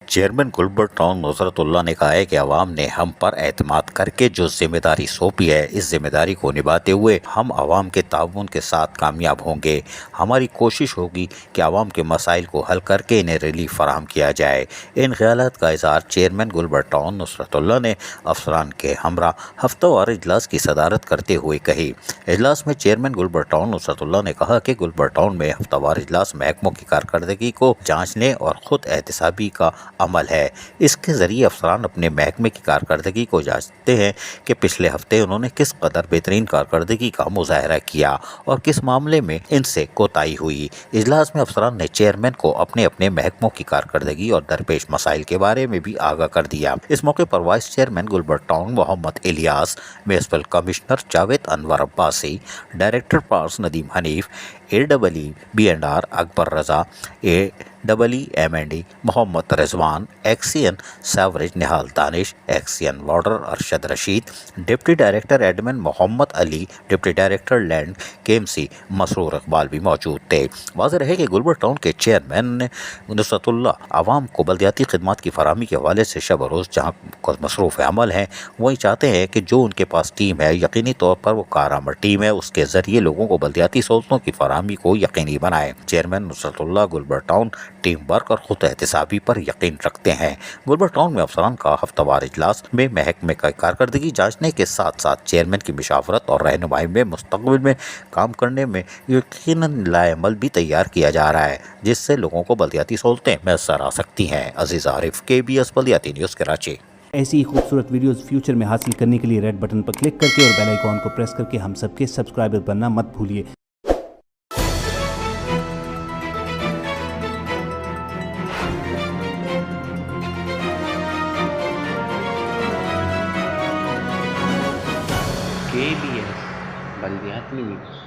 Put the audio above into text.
Chairman Gulberg town नुसरतुल्लाह ने कहा है कि अवाम ने हम पर एतमाद करके जो जिम्मेदारी सौंपी है, इस जिम्मेदारी को निभाते हुए हम अवाम के ताउन के साथ कामयाब होंगे। हमारी कोशिश होगी कि अवाम के मसाइल को हल करके इन्हें रिलीफ फराहम किया जाए। इन ख्यालात का इज़हार चेयरमैन गुलबर्ग टाउन नुसरतुल्लाह ने अफसरान के हमरा हफ्तावार इजलास की सदारत करते हुए कही। इजलास में चेयरमैन गुलबर्ग टाउन नुसरतुल्लाह ने कहा कि गुलबर्ग टाउन में हफ्तावार इजलास महकमों की कारकर्दगी को जांचने और खुद एहतसाबी का अमल है। इसके ज़रिए अफसरान अपने महकमे की कारकर्दगी को जांचते हैं कि पिछले हफ्ते उन्होंने किस कदर बेहतरीन कारकर्दगी का मुजाहरा किया और किस मामले में इनसे कोताही हुई। इजलास में अफसरान ने चेयरमैन को अपने अपने महकमों की कारकर्दगी और दरपेश मसाइल के बारे में भी आगाह कर दिया। इस मौके पर vice chairman Gulberg town Mohammad Ilyas, municipal commissioner Javed Anwar Abbasi, director parks Nadeem Hanif, AEE-B&R Akbar Raza, AEE-M&E Mohammad Rizwan, XEN sewerage Nihal Danish, XEN water Arshad Rasheed, deputy director admin Mohammad Ali, deputy director land KMC Masroor Iqbal भी मौजूद थे। वाज़ेह रहे कि गुलबर्ग टाउन के चेयरमैन नुसरतुल्लाह आवाम को बल्दियाती खिदमात की फराहमी के हवाले से शब रोज़ जहाँ मसरूफ़ अमल हैं, वही चाहते हैं कि जो उनके पास टीम है, यकीनी तौर पर वो कारआमद टीम है, उसके ज़रिए लोगों को बल्दियाती सहूलतों की फराहमी को यकीनी बनाए। Chairman Nusratullah Gulberg town team work और खुद एहतसाबी पर यकीन रखते हैं। गुलबर्ग टाउन में अफसरान का हफ्तावार इजलास में महकमे का कारकर्दगी जांचने के साथ साथ चेयरमैन की मशावरत और रहनुमाई में मुस्तकबिल में काम करने में यकीनन लाएमल भी तैयार किया जा रहा है, जिससे लोगों को बल्दियाती सहूलतें मैसर आ सकती हैं। अजीज आरिफ, KBS बल्दियाती न्यूज़ कराची। ऐसी ही खूबसूरत वीडियोस फ्यूचर में हासिल करने के लिए रेड बटन पर क्लिक करके और बेल आइकॉन को प्रेस करके हम सबके सब्सक्राइबर बनना मत भूलिए। KBS बल्दियाती न्यूज़।